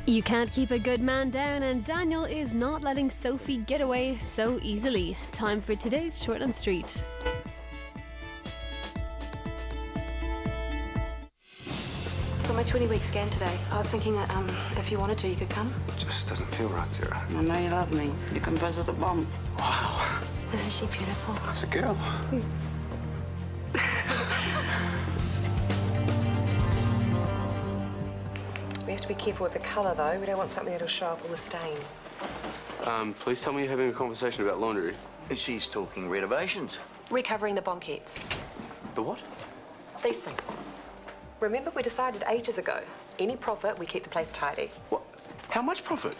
You can't keep a good man down, and Daniel is not letting Sophie get away so easily. Time for today's Shortland Street. Got my 20-week scan today. I was thinking that if you wanted to, you could come. It just doesn't feel right, Sarah. I know you love me. You can visit the bomb. Wow. Isn't she beautiful? That's a girl. We have to be careful with the colour, though. We don't want something that'll show up all the stains. Please tell me you're having a conversation about laundry. She's talking renovations. Recovering the banquettes. The what? These things. Remember, we decided ages ago, any profit, we keep the place tidy. What? How much profit?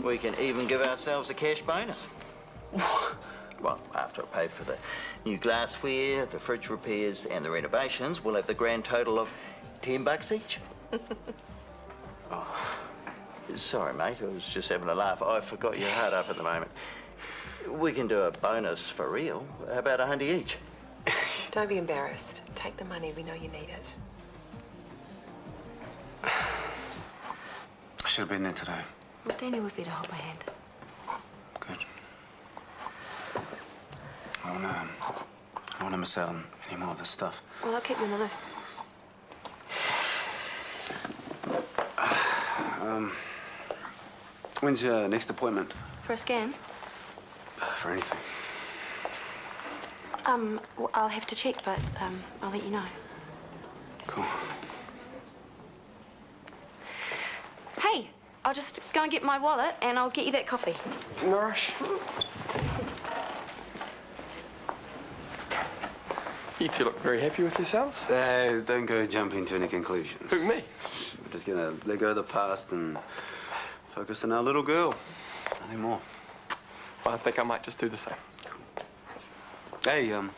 We can even give ourselves a cash bonus. Well, after I paid for the new glassware, the fridge repairs and the renovations, we'll have the grand total of $10 each. Oh. Sorry, mate, I was just having a laugh. I forgot you're hard up at the moment. We can do a bonus for real. How about $100 each? Don't be embarrassed. Take the money. We know you need it. I should have been there today. Well, Daniel was there to hold my hand. Good. I don't want to miss out on any more of this stuff. Well, I'll keep you in the loop. When's your next appointment? For a scan? For anything. Well, I'll have to check, but I'll let you know. Cool. Hey, I'll just go and get my wallet and I'll get you that coffee. No rush. You two look very happy with yourselves. Don't go jumping to any conclusions. Who, me? We're just gonna let go of the past and focus on our little girl. Nothing more. Well, I think I might just do the same. Cool. Hey, you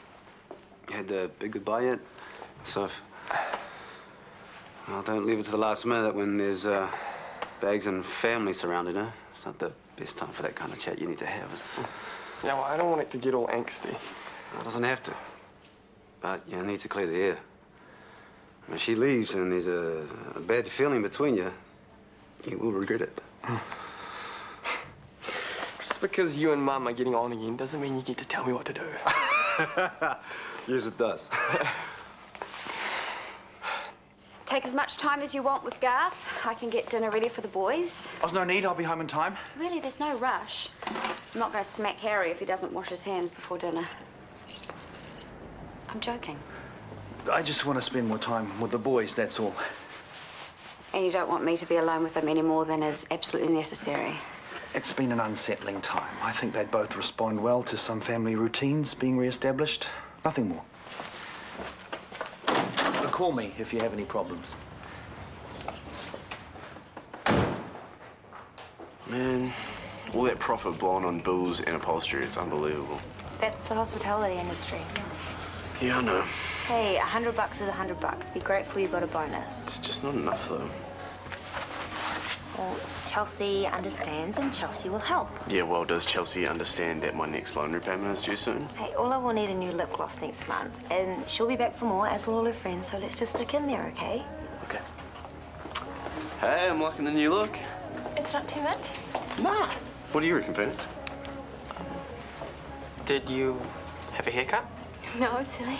had the big goodbye yet? So, well, don't leave it to the last minute when there's bags and family surrounding her. It's not the best time for that kind of chat you need to have, is it? Yeah, well, I don't want it to get all angsty. It doesn't have to. But you need to clear the air. When she leaves and there's a bad feeling between you, you will regret it. Just because you and Mum are getting on again doesn't mean you get to tell me what to do. Yes, it does. Take as much time as you want with Garth. I can get dinner ready for the boys. There's no need. I'll be home in time. Really, there's no rush. I'm not going to smack Harry if he doesn't wash his hands before dinner. I'm joking. I just want to spend more time with the boys, that's all. And you don't want me to be alone with them any more than is absolutely necessary. It's been an unsettling time. I think they'd both respond well to some family routines being re-established. Nothing more. But call me if you have any problems. Man, all that profit blown on bills and upholstery, it's unbelievable. That's the hospitality industry. Yeah, I know. Hey, $100 is $100. Be grateful you got a bonus. It's just not enough, though. Well, Chelsea understands and Chelsea will help. Yeah, well, does Chelsea understand that my next laundry payment is due soon? Hey, Ola will need a new lip gloss next month, and she'll be back for more, as will all her friends, so let's just stick in there, okay? Okay. Hey, I'm liking the new look. It's not too much? Nah. What do you reckon, Phoenix? Did you have a haircut? No, silly.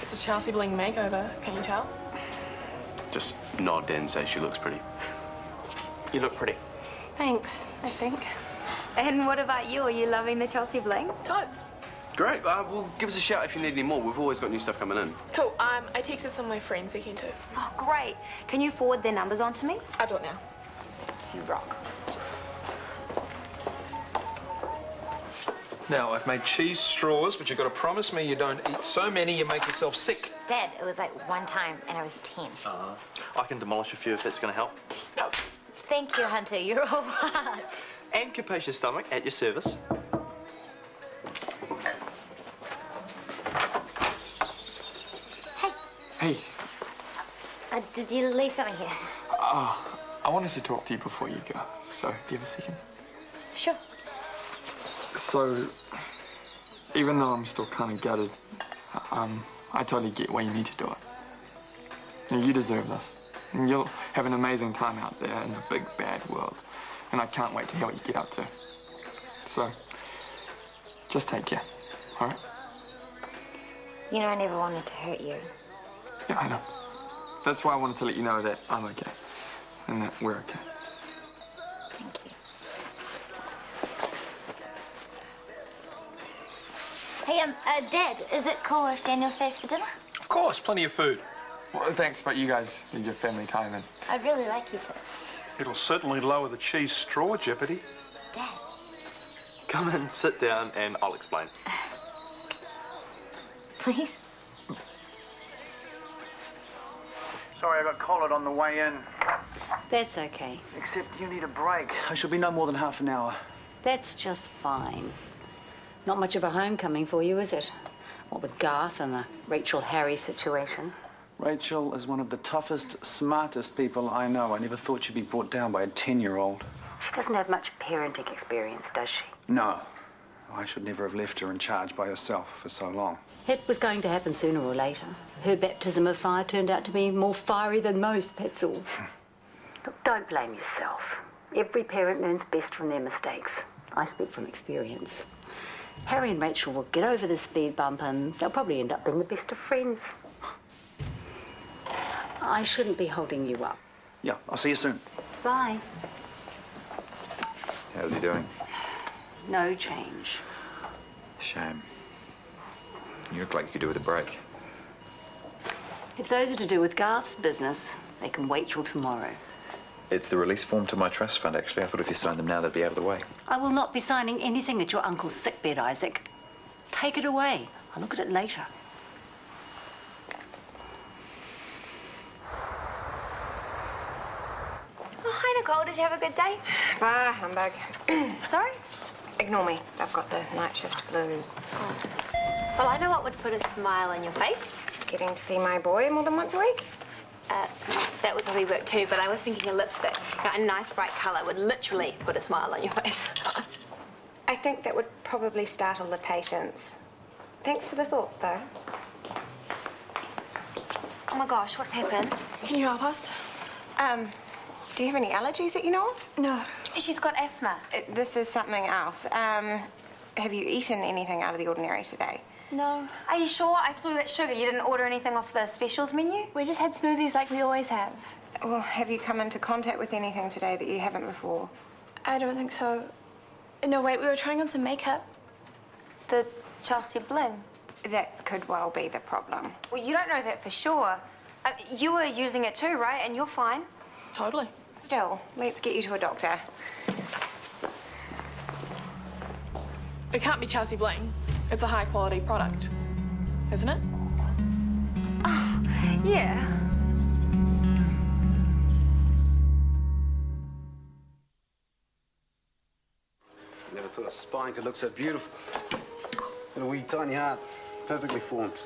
It's a Chelsea bling makeover, can you tell? Just nod and say she looks pretty. You look pretty. Thanks, I think. And what about you? Are you loving the Chelsea bling? Totes. Great. Well, give us a shout if you need any more. We've always got new stuff coming in. Cool. I texted some of my friends they can too. Oh, great. Can you forward their numbers on to me? I'll do it now. You rock. Now, I've made cheese straws, but you've got to promise me you don't eat so many you make yourself sick. Dad, it was like one time, and I was 10. I can demolish a few if that's going to help. No. Thank you, Hunter. You're all hot. And capacious stomach at your service. Hey. Hey. Did you leave something here? I wanted to talk to you before you go, so do you have a second? Sure. So, even though I'm still kind of gutted, I totally get why you need to do it. You deserve this. And you'll have an amazing time out there in the big, bad world. And I can't wait to hear what you get up to. So, just take care, all right? You know, I never wanted to hurt you. Yeah, I know. That's why I wanted to let you know that I'm okay. And that we're okay. Thank you. Hey, Dad, is it cool if Daniel stays for dinner? Of course, plenty of food. Well, thanks, but you guys need your family time and... I'd really like you to. It'll certainly lower the cheese straw jeopardy. Dad. Come in, sit down, and I'll explain. Please? Sorry, I got collared on the way in. That's okay. Except you need a break. I shall be no more than half an hour. That's just fine. Not much of a homecoming for you, is it? What with Garth and the Rachel-Harry situation? Rachel is one of the toughest, smartest people I know. I never thought she'd be brought down by a 10-year-old. She doesn't have much parenting experience, does she? No. I should never have left her in charge by herself for so long. It was going to happen sooner or later. Her baptism of fire turned out to be more fiery than most, that's all. Look, don't blame yourself. Every parent learns best from their mistakes. I speak from experience. Harry and Rachel will get over the speed bump and they'll probably end up being the best of friends. I shouldn't be holding you up. Yeah, I'll see you soon. Bye. How's he doing? No change. Shame. You look like you could do with a break. If those are to do with Garth's business, they can wait till tomorrow. It's the release form to my trust fund, actually. I thought if you signed them now, they'd be out of the way. I will not be signing anything at your uncle's sickbed, Isaac. Take it away. I'll look at it later. Oh, hi, Nicole. Did you have a good day? Bah, humbug. Sorry? Ignore me. I've got the night shift blues. Well, I know what would put a smile on your face. Getting to see my boy more than once a week? That would probably work too, but I was thinking a lipstick. A nice bright colour would literally put a smile on your face. I think that would probably startle the patients. Thanks for the thought, though. Oh my gosh, what's happened? Can you help us? Do you have any allergies that you know of? No. She's got asthma. This is something else. Have you eaten anything out of the ordinary today? No. Are you sure? I saw you at Sugar. You didn't order anything off the specials menu? We just had smoothies like we always have. Well, have you come into contact with anything today that you haven't before? I don't think so. No, wait, we were trying on some makeup. The Chelsea bling? That could well be the problem. Well, you don't know that for sure. You were using it too, right? And you're fine. Totally. Still, let's get you to a doctor. It can't be Chelsea bling. It's a high-quality product, isn't it? Oh, yeah. Never thought a spine could look so beautiful. Got a wee tiny heart, perfectly formed.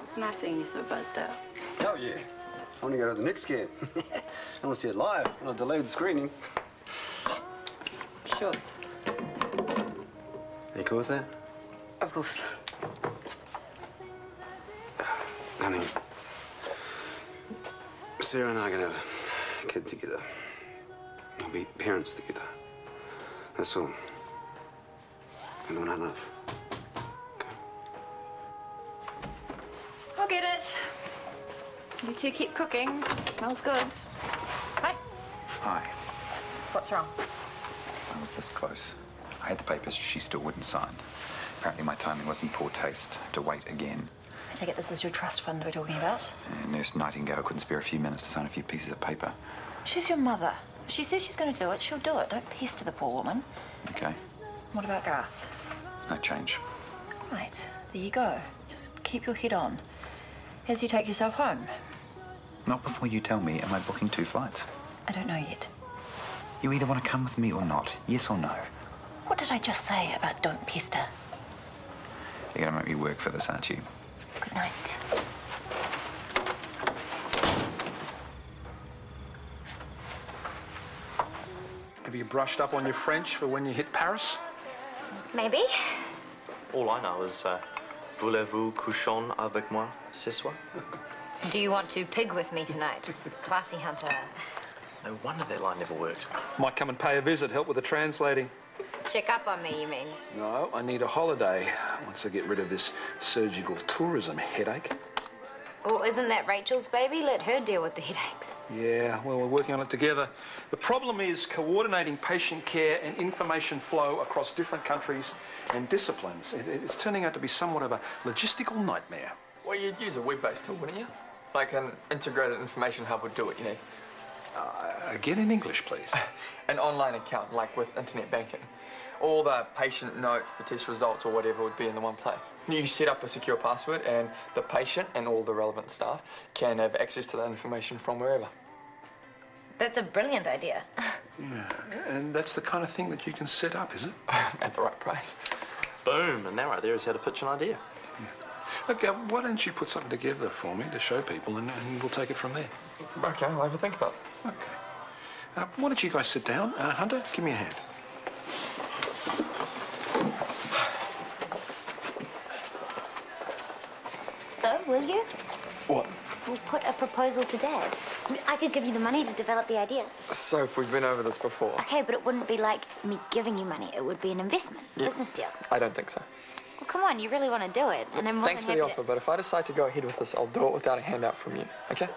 It's nice seeing you so buzzed up. Oh, yeah. I want to go to the next scan. I want to see it live, not a delayed screening. Sure. You cool with that? Of course. Honey, Sarah and I are going to have a kid together. We'll be parents together. That's all. And the one I love. Okay. I'll get it. You two keep cooking. It smells good. Hi. Hi. What's wrong? I was this close. I had the papers she still wouldn't sign. Apparently my timing was in poor taste. To wait again. I take it this is your trust fund we're talking about? Nurse Nightingale couldn't spare a few minutes to sign a few pieces of paper. She's your mother. If she says she's going to do it, she'll do it. Don't pester the poor woman. Okay. What about Garth? No change. Right. There you go. Just keep your head on. As you take yourself home. Not before you tell me, am I booking 2 flights? I don't know yet. You either want to come with me or not. Yes or no? What did I just say about don't pester? You're going to make me work for this, aren't you? Good night. Have you brushed up on your French for when you hit Paris? Maybe. All I know is, voulez-vous coucher avec moi ce soir? Do you want to pig with me tonight? Classy hunter. No wonder that line never worked. Might come and pay a visit, help with the translating. Check up on me, you mean? No, I need a holiday once I get rid of this surgical tourism headache. Well, isn't that Rachel's baby? Let her deal with the headaches. Yeah, well, we're working on it together. The problem is coordinating patient care and information flow across different countries and disciplines. It's turning out to be somewhat of a logistical nightmare. Well, you'd use a web-based tool, wouldn't you? Like an integrated information hub would do it, you know. Again in English, please. An online account, like with internet banking. All the patient notes, the test results, or whatever would be in the one place. You set up a secure password, and the patient and all the relevant staff can have access to that information from wherever. That's a brilliant idea. Yeah, and that's the kind of thing that you can set up, is it? At the right price. Boom, and that right there is how to pitch an idea. Look, why don't you put something together for me to show people, and we'll take it from there. Okay, I'll have a think about it. Okay. Why don't you guys sit down? Hunter, give me a hand. So, will you? What? We'll put a proposal to Dad. I could give you the money to develop the idea. So, if we've been over this before. Okay, but it wouldn't be like me giving you money. It would be an investment, business deal. I don't think so. Well, come on, you really want to do it, and I'm more Thanks than for the happy offer, but if I decide to go ahead with this, I'll do it without a handout from you, okay?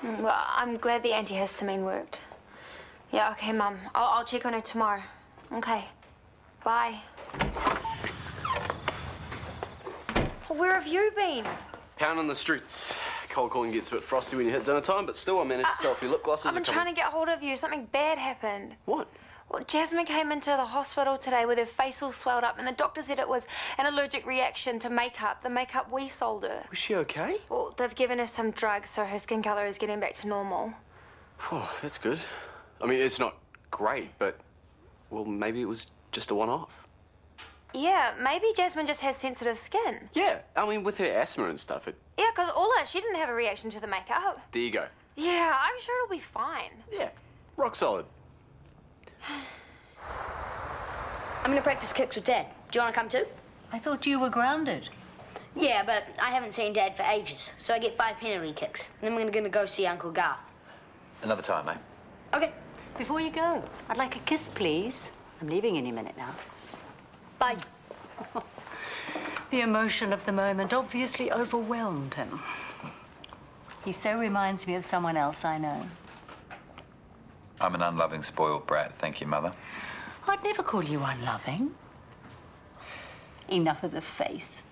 Well, I'm glad the antihistamine worked. Yeah, okay, Mum. I'll check on her tomorrow. Okay. Bye. Where have you been? Pounding the streets. Cold calling gets a bit frosty when you hit dinner time, but still I managed to sell a few lip glosses. I've been trying to get hold of you. Something bad happened. What? Well, Jasmine came into the hospital today with her face all swelled up, and the doctor said it was an allergic reaction to makeup, the makeup we sold her. Was she okay? Well, they've given her some drugs, so her skin colour is getting back to normal. Oh, that's good. I mean, it's not great, but, well, maybe it was just a one-off. Yeah, maybe Jasmine just has sensitive skin. Yeah, I mean, with her asthma and stuff, Yeah, because she didn't have a reaction to the makeup. there you go. Yeah, I'm sure it'll be fine. Yeah, rock solid. I'm going to practice kicks with Dad. Do you want to come too? I thought you were grounded. Yeah, but I haven't seen Dad for ages, so I get 5 penalty kicks. Then we're going to go see Uncle Garth. Another time, eh? Okay. Before you go, I'd like a kiss, please. I'm leaving any minute now. Bye. The emotion of the moment obviously overwhelmed him. He so reminds me of someone else I know. I'm an unloving, spoiled brat, thank you, Mother. I'd never call you unloving. Enough of the face.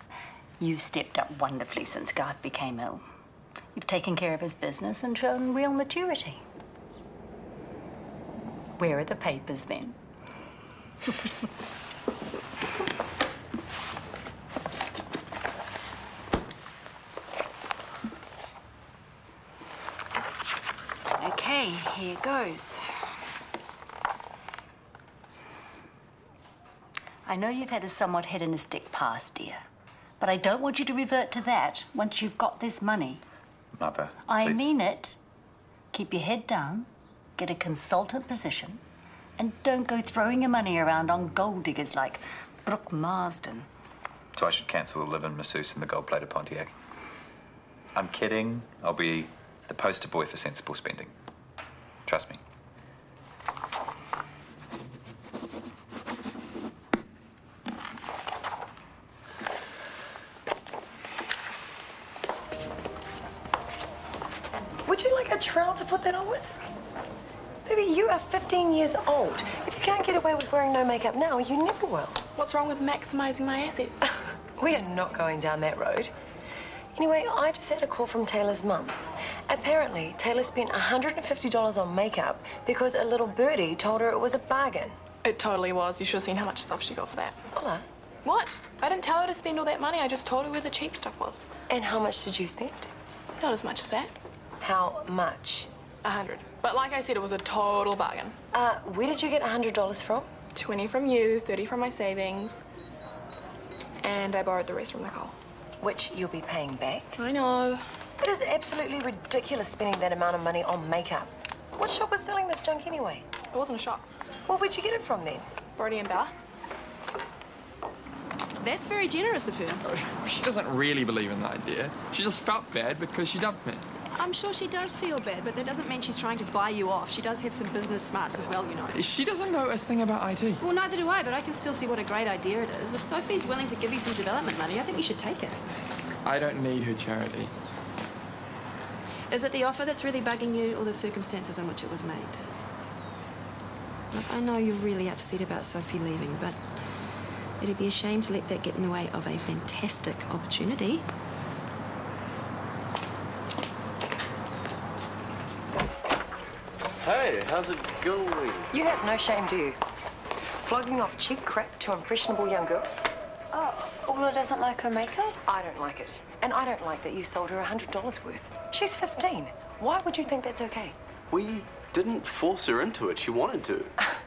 You've stepped up wonderfully since Garth became ill. You've taken care of his business and shown real maturity. Where are the papers, then? Okay, here goes. I know you've had a somewhat hedonistic past, dear, but I don't want you to revert to that once you've got this money. Mother, I please. mean it. Keep your head down, get a consultant position, and don't go throwing your money around on gold diggers like Brooke Marsden. So I should cancel the live-in masseuse and the gold-plated Pontiac. I'm kidding. I'll be the poster boy for sensible spending. Trust me. Would you like a trowel to put that on with? Baby, you are 15 years old. If you can't get away with wearing no makeup now, you never will. What's wrong with maximising my assets? We are not going down that road. Anyway, I just had a call from Taylor's mum. Apparently, Taylor spent $150 on makeup because a little birdie told her it was a bargain. It totally was. You should have seen how much stuff she got for that. Hola. What? I didn't tell her to spend all that money. I just told her where the cheap stuff was. And how much did you spend? Not as much as that. How much? 100. But like I said, it was a total bargain. Where did you get $100 from? 20 from you, 30 from my savings, and I borrowed the rest from Nicole. Which you'll be paying back? I know. It is absolutely ridiculous spending that amount of money on makeup. What shop was selling this junk anyway? It wasn't a shop. Well, where'd you get it from then? Brody and Bella. That's very generous of her. She doesn't really believe in the idea. She just felt bad because she dumped me. I'm sure she does feel bad, but that doesn't mean she's trying to buy you off. She does have some business smarts as well, you know. She doesn't know a thing about IT. Well, neither do I, but I can still see what a great idea it is. If Sophie's willing to give you some development money, I think you should take it. I don't need her charity. Is it the offer that's really bugging you, or the circumstances in which it was made? Look, I know you're really upset about Sophie leaving, but it'd be a shame to let that get in the way of a fantastic opportunity. Hey, how's it going? You have no shame, do you? Flogging off cheap crap to impressionable young girls? Oh, Ola doesn't like her makeup? I don't like it. And I don't like that you sold her $100 worth. She's 15. Why would you think that's okay? We didn't force her into it. She wanted to.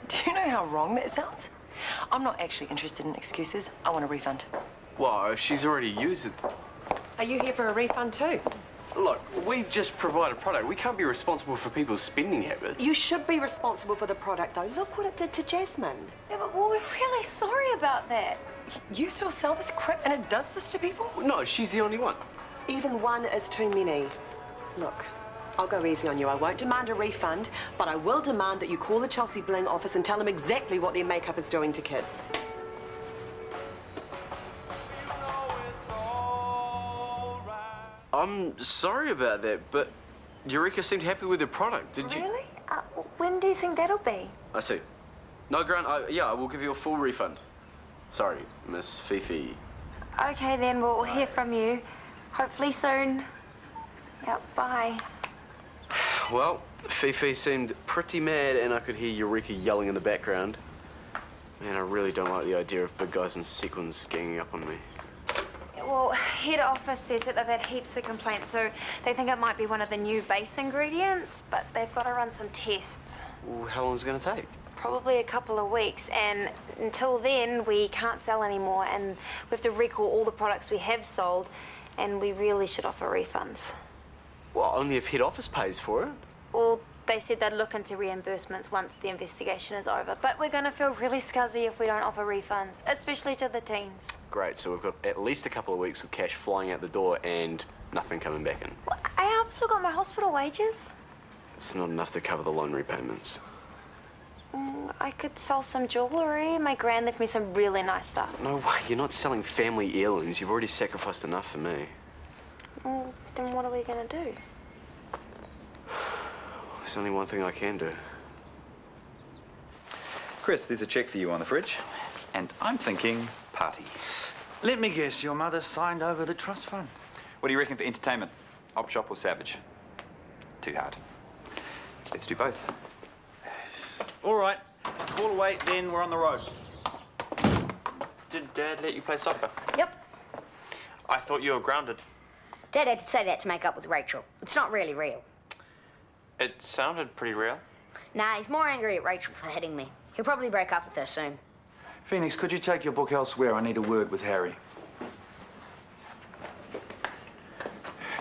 Do you know how wrong that sounds? I'm not actually interested in excuses. I want a refund. Well, if she's already used it... Are you here for a refund too? Look, we just provide a product. We can't be responsible for people's spending habits. You should be responsible for the product, though. Look what it did to Jasmine. Yeah, but we're really sorry about that. You still sell this crap and it does this to people? No, she's the only one. Even one is too many. Look, I'll go easy on you. I won't demand a refund, but I will demand that you call the Chelsea Bling office and tell them exactly what their makeup is doing to kids. I'm sorry about that, but Eureka seemed happy with her product. Did you? Really? When do you think that'll be? I see. No, Grant, yeah, I will give you a full refund. Sorry, Miss Fifi. Okay, then we'll hear from you. Hopefully soon. Yep, bye. Well, Fifi seemed pretty mad, and I could hear Eureka yelling in the background. Man, I really don't like the idea of big guys in sequins ganging up on me. Well, head office says that they've had heaps of complaints, so they think it might be one of the new base ingredients, but they've got to run some tests. Well, how long is it going to take? Probably a couple of weeks, and until then, we can't sell anymore, and we have to recall all the products we have sold, and we really should offer refunds. Well, only if head office pays for it. Well, they said they'd look into reimbursements once the investigation is over, but we're going to feel really scuzzy if we don't offer refunds, especially to the teens. Great, so we've got at least a couple of weeks with cash flying out the door and nothing coming back in. Well, I've still got my hospital wages. It's not enough to cover the loan repayments. I could sell some jewellery. My gran left me some really nice stuff. No way, you're not selling family heirlooms. You've already sacrificed enough for me. Then what are we going to do? There's only one thing I can do. Chris, there's a cheque for you on the fridge. And I'm thinking party. Let me guess, your mother signed over the trust fund. What do you reckon for entertainment? Op shop or Savage? Too hard. Let's do both. All right. Call away, then we're on the road. Did Dad let you play soccer? Yep. I thought you were grounded. Dad had to say that to make up with Rachel. It's not really real. It sounded pretty real. Nah, he's more angry at Rachel for hitting me. He'll probably break up with her soon. Phoenix, could you take your book elsewhere? I need a word with Harry.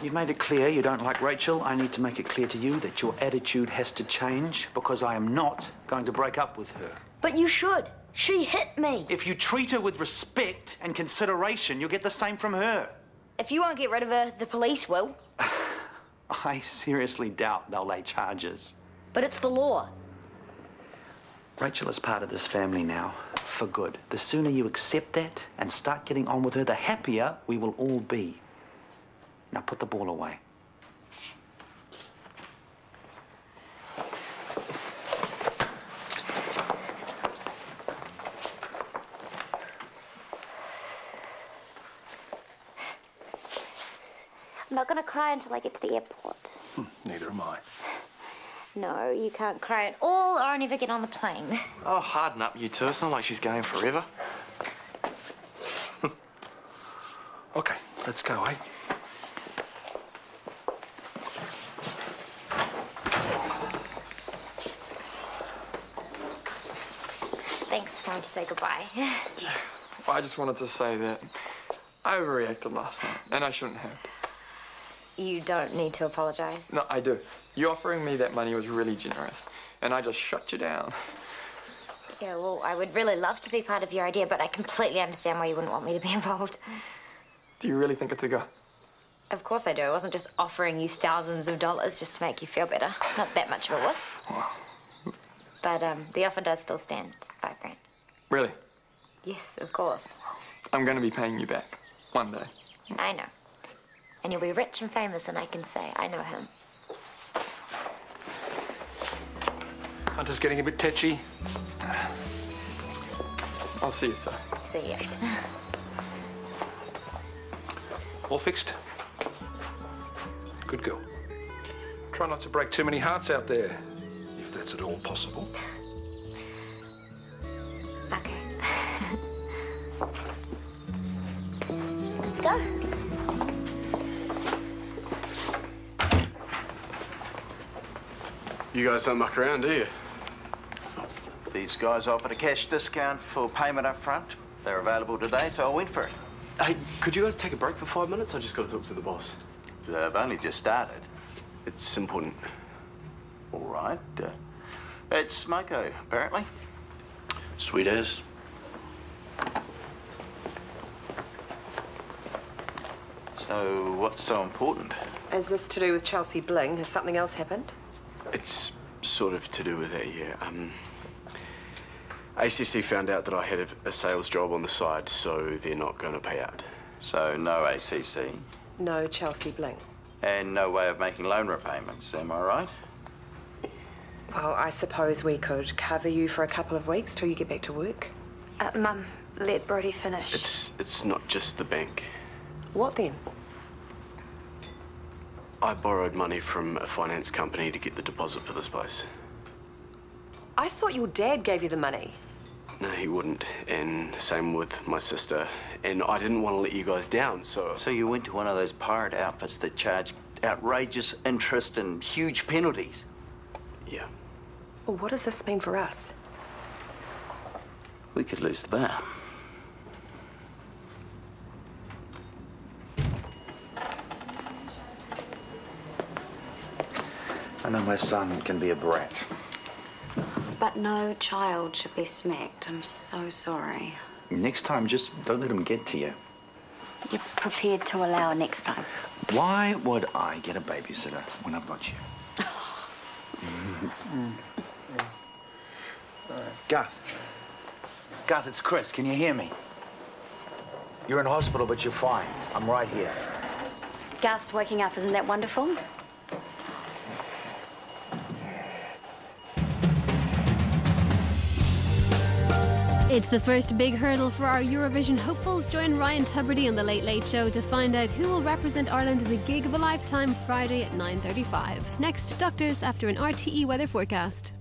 You've made it clear you don't like Rachel. I need to make it clear to you that your attitude has to change because I am not going to break up with her. But you should. She hit me. If you treat her with respect and consideration, you'll get the same from her. If you won't get rid of her, the police will. I seriously doubt they'll lay charges. But it's the law. Rachel is part of this family now, for good. The sooner you accept that and start getting on with her, the happier we will all be. Now put the ball away. I'm not going to cry until I get to the airport. Neither am I. No, you can't cry at all, or I'll never get on the plane. Oh, harden up, you two. It's not like she's going forever. Okay, let's go, eh? Thanks for coming to say goodbye. I just wanted to say that I overreacted last night, and I shouldn't have. You don't need to apologise. No, I do. You offering me that money was really generous, and I just shut you down. Yeah, well, I would really love to be part of your idea, but I completely understand why you wouldn't want me to be involved. Do you really think it's a go? Of course I do. I wasn't just offering you thousands of dollars just to make you feel better. Not that much of a wuss. But the offer does still stand. $5 grand. Really? Yes, of course. I'm going to be paying you back one day. I know. And you'll be rich and famous, and I can say I know him. Hunter's getting a bit tetchy. I'll see you, sir. See ya. All fixed? Good girl. Try not to break too many hearts out there, if that's at all possible. Okay. Let's go. You guys don't muck around, do you? These guys offered a cash discount for payment up front. They're available today, so I went for it. Hey, could you guys take a break for 5 minutes? I just got to talk to the boss. They've only just started. It's important. All right. It's Smoko, apparently. Sweet as. So, what's so important? Is this to do with Chelsea Bling? Has something else happened? It's sort of to do with that, yeah. ACC found out that I had a sales job on the side, so they're not going to pay out. So, no ACC? No Chelsea Bling. And no way of making loan repayments, am I right? Well, I suppose we could cover you for a couple of weeks till you get back to work. Mum, let Brody finish. It's not just the bank. What then? I borrowed money from a finance company to get the deposit for this place. I thought your dad gave you the money. No, he wouldn't. And same with my sister. And I didn't want to let you guys down, so... So you went to one of those pirate outfits that charge outrageous interest and huge penalties? Yeah. Well, what does this mean for us? We could lose the bar. I know my son can be a brat. But no child should be smacked. I'm so sorry. Next time, just don't let him get to you. You're prepared to allow next time? Why would I get a babysitter when I've got you? Garth. Garth, it's Chris. Can you hear me? You're in hospital, but you're fine. I'm right here. Garth's waking up. Isn't that wonderful? It's the first big hurdle for our Eurovision hopefuls. Join Ryan Tubridy on The Late Late Show to find out who will represent Ireland in the gig of a lifetime Friday at 9:35. Next, doctors after an RTE weather forecast.